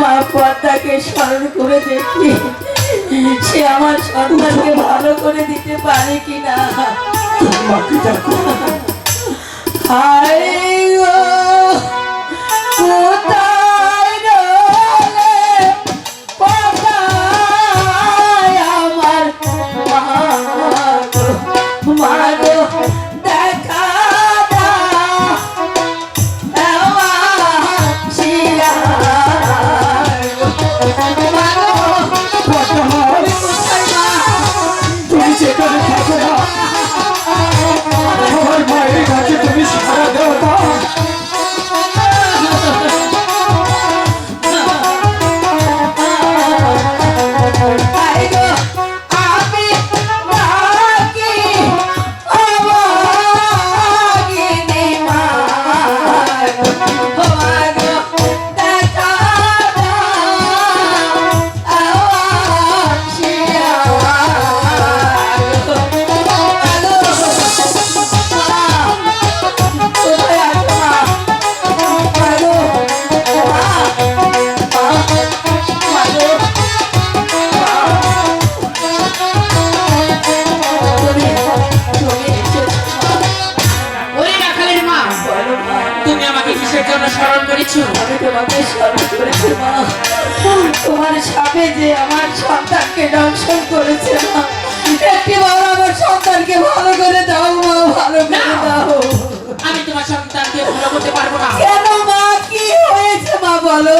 মা পদ্মাকে স্মরণ করে দেখি সে আমার সন্তানকে ভালো করে দিতে পারে কিনা। হায় গো কোথায় রইলে কোথায় আমার মা গো দেখা তোমার সাপে যে আমার সন্তানকে দংশন করেছে মা, একটিবার আমার সন্তানকে ভালো করে দাও মা, ভালো করে দাও। আমি তোমার সন্তানকে ভালো করতে পারবো না। কেন মা, কি হয়েছে মা বলো?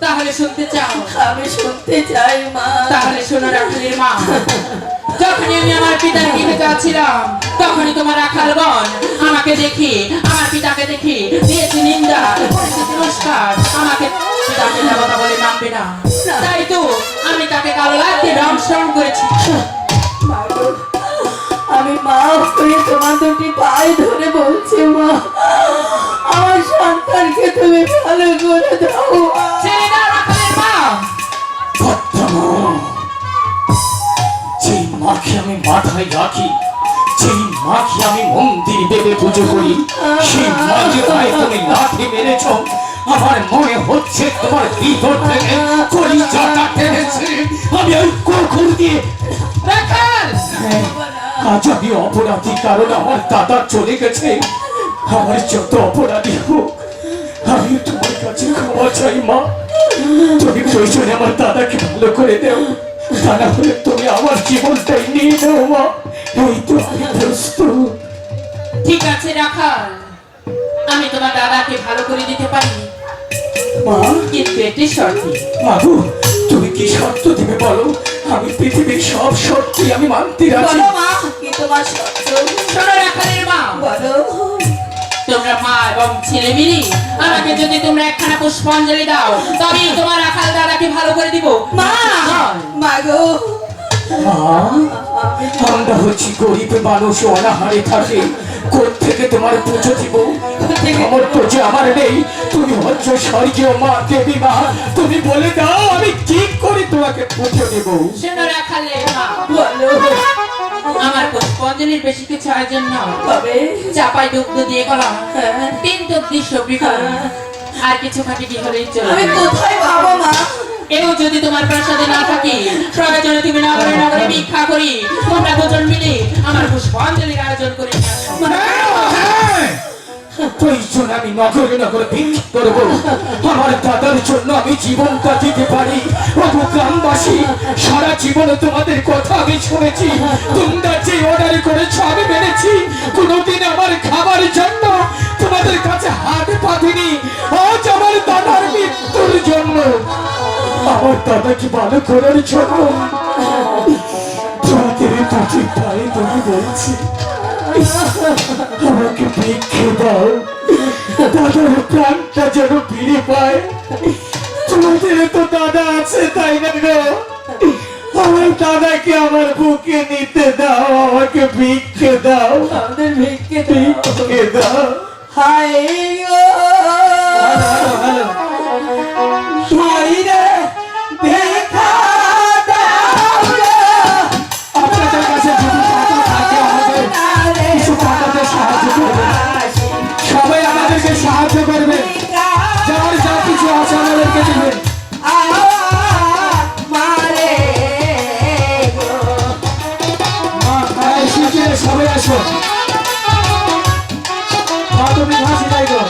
তাহলে শুনতে চাও? আমি শুনতে চাই মা। তাহলে শোনো রাখালের মা, যখনই আমি আমার পিতার গৃহে যাচ্ছিলাম তখনই তোমার রাখালগণ আমাকে দেখি, আমার পিতাকে দেখি দিয়েছে নিন্দা, করেছে তিরস্কার, আমাকে পিতাকে কথা বলে মানবে না, তাই তো আমি তাকে কালো লাগতে দংশন করেছি। আমি মা হয়ে তোমার দুটি পায়ে ধরে বলছি মা, আমার সন্তানকে তুমি ভালো করে দাও। ছেড়ে দাও রাখালের মা। যেই মাকে আমি মাথায় রাখি, যেই মাকে আমি মন্দির দেবে পুজো করি, সেই মাকে গায়ে তুমি লাঠি মেরেছ, আমার মনে হচ্ছে তোমার ভিতর থেকে কলিজাটা টেনেছে। আমি ওই কুকুর দিয়ে রাখাল, আজ আমি অপরাধী, কারণ আমার দাদা চলে গেছে। আমার যত অপরাধী হোক আমি তোমার কাছে ক্ষমা চাই মা। তুমি প্রয়োজনে আমার দাদাকে ভালো করে দেও, তা না হলে তুমি আমার জীবনটাই নিয়ে নাও মা। এই তো আমি প্রস্তুত। ঠিক আছে রাখাল, আমি তোমার দাদাকে ভালো করে দিতে পারি মা, কিন্তু একটি শর্তে। মাগো, তুমি কি শর্ত দিবে বলো? আমি পৃথিবীর সব শর্তই আমি মানতে রাজি। বলো মা, কি তোমার শর্ত? শোনো রাখালের মা, বলো। তোমরা মা এবং ছেলে মিলে আমাকে যদি তোমরা একখানা পুষ্পাঞ্জলি দাও তবেই তোমার রাখাল দাদাকে ভালো করে দিব। মা, মা গো, মা, আমরা হচ্ছি গরিব মানুষ, অনাহারে থাকে, কোত্থেকে তোমার পুজো দিব? আমার তো যে আমার নেই। তুমি হচ্ছ স্বর্গীয় মা, দেবী মা, তুমি বলে দাও আমি কি করে তোমাকে পুজো দেব? শোনো রাখালের মা, বলো। আমার পুষ্পাঞ্জলির বেশি কিছু আয়োজন না, তবে চাপাই দুগ্ধ দিয়ে গলা, হ্যাঁ, 3 টুকরি সবজি আর কিছু খাটিটি হলেই আমি চলে। কোথায় পাবো মা? কেউ যদি তোমার প্রাসাদে না থাকি, প্রয়োজনে তুমি নগরে নগরে ভিক্ষা করি, তোমরা দুজন মিলে আমার পুষ্পাঞ্জলির আয়োজন করে নিয়ে আসো। প্রয়োজন আমি নগরে নগরে ভিক্ষা করবো, আমার দাদার জন্য আমি জীবনটা দিতে পারি। ও গ্রামবাসী, সারা জীবনে তোমাদের কথা আমি শুনেছি, তোমরা যে অর্ডার করেছো আমি মেনেছি। কোনোদিন আমার খাবার জন্য তোমাদের কাছে হাত পাতিনি। আজ আমার দাদার মৃত্যুর জন্য, আমার দাদাকে ভালো করার জন্য তোমাদের দুটি পায়ে তুমি বলছি আমাকে ভিক্ষে দাও, দাদার প্রাণটা যেন ফিরে পায়। তোমাদের তো দাদা আছে তাই না গো? আমার দাদাকে আমার বুকে নিতে দাও, আমাকে ভিক্ষে দাও, আমাদের ভিক্ষে দাও। ভিক্ষে দাও। হায় গো, হায় রে, ভিক্ষা দাও গো। আপনাদের কাছে যদি টাকা থাকে আমাদের কিছু টাকাতে সাহায্য করবেন, সবাই আমাদেরকে সাহায্য করবেন, যার যা কিছু আছে আমাদেরকে দেবেন। মারে গো, হ্যাঁ, শিখিয়ে সবাই আসো। মা তুমি ঘাসি যাই গো।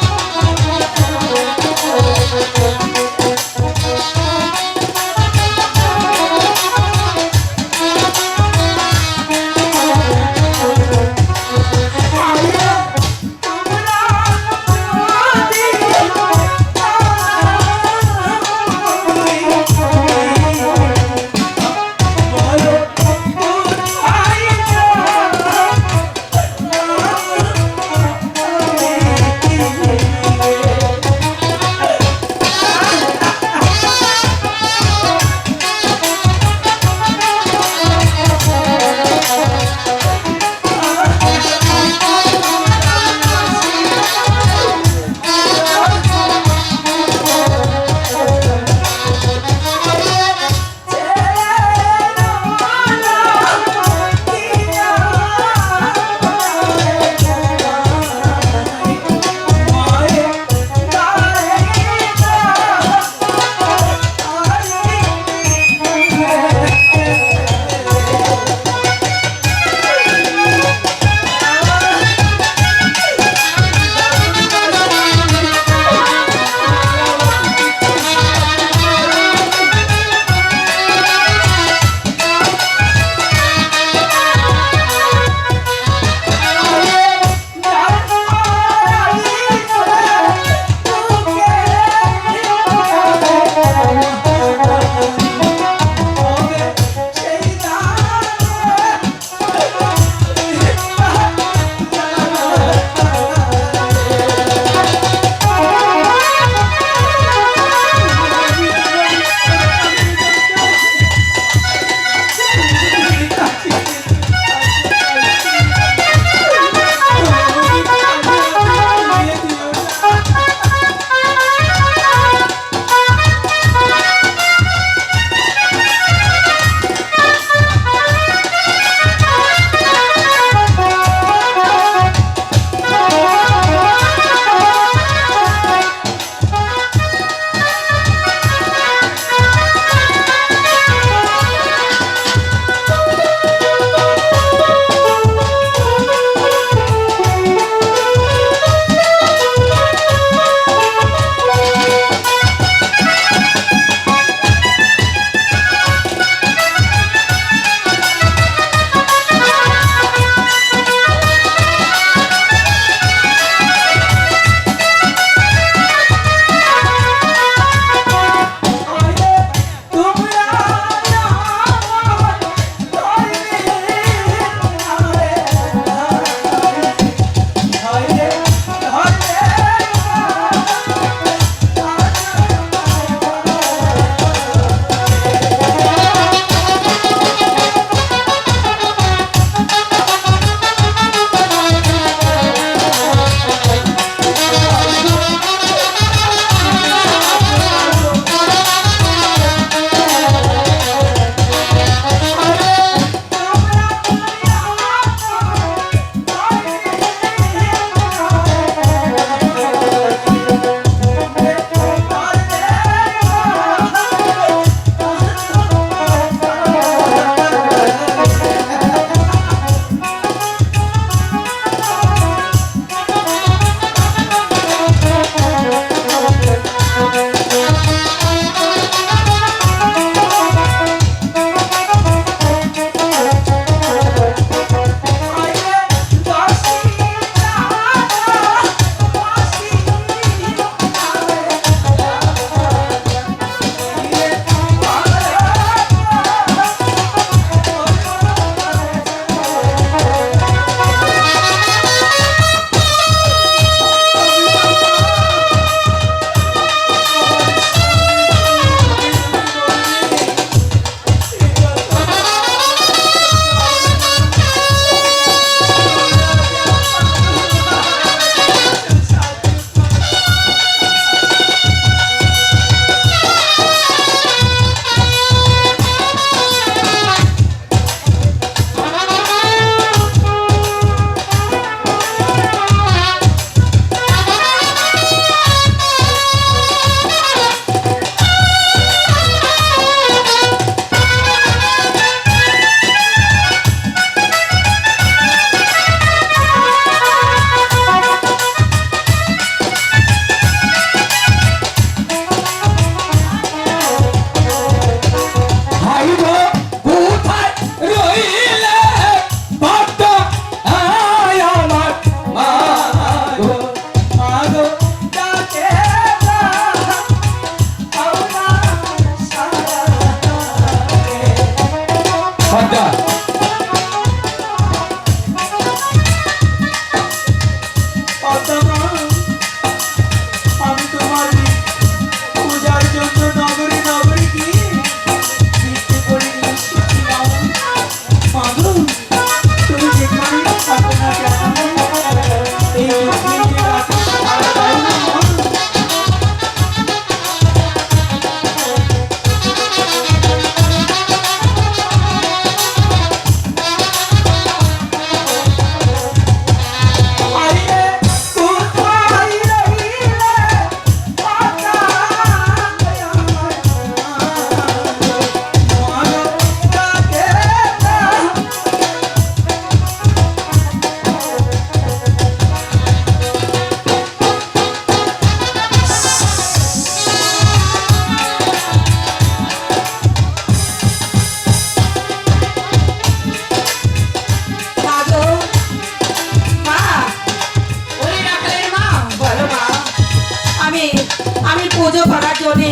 পুজো করার জন্য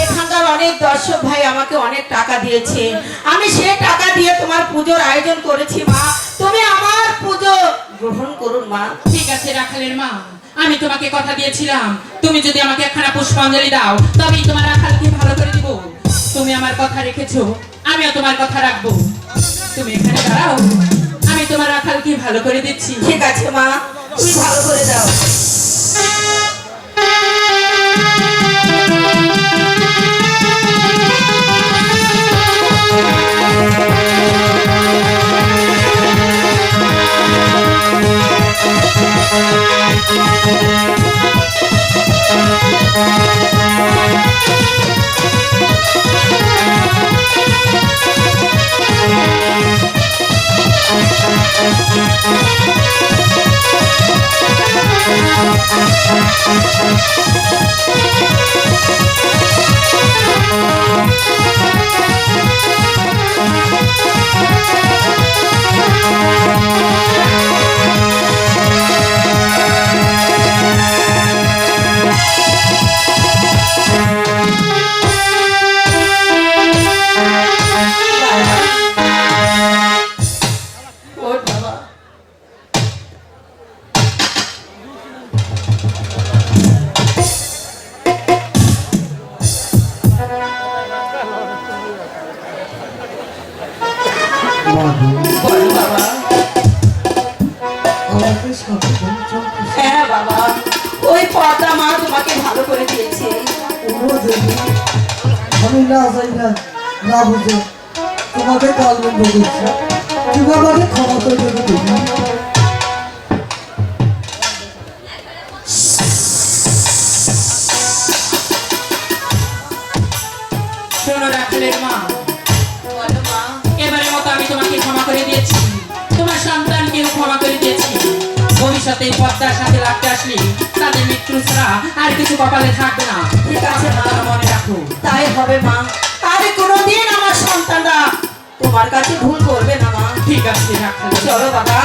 এখানকার অনেক দর্শক ভাই আমাকে অনেক টাকা দিয়েছে। আমি সে টাকা দিয়ে তোমার পুজোর আয়োজন করেছি মা, তুমি আমার পুজো গ্রহণ করুন মা। ঠিক আছে রাখালের মা, আমি তোমাকে কথা দিয়েছিলাম তুমি যদি আমাকে একখানা পুষ্পাঞ্জলি দাও তবেই তোমার রাখালকে ভালো করে দিব। তুমি আমার কথা রেখেছো, আমিও তোমার কথা রাখবো। তুমি এখানে দাঁড়াও, আমি তোমার রাখালকে ভালো করে দিচ্ছি। ঠিক আছে মা, তুমি ভালো করে দাও। ওর বাবা, বলো বাবা। আমাকে সাথে বলছো হ্যাঁ বাবা, ওই পর্দা মা তোমাকে ভালো করে দিয়েছে। ও দেবী, আমি না যাই না, না বুঝে তোমাকে গাল বন্ধ করছি, তুমি আমাকে ক্ষমা করে দেবে দেবী। শোনো রাখালের মা, বলো মা। এবারের মতো আমি তোমাকে ক্ষমা করে দিয়েছি, তোমার সন্তানকেও ক্ষমা করে দিয়েছি। ভবিষ্যতে এই পদ্মার সাথে লাগতে আসলে তাদের মৃত্যু ছাড়া আর কিছু কপালে থাকবে না। ঠিক আছে মা, তোমরা মনে রাখো। তাই হবে মা। আরে কোনোদিন আমার সন্তানরা তোমার কাছে ভুল করবে না মা। ঠিক আছে রাখাল। চলো বাবা।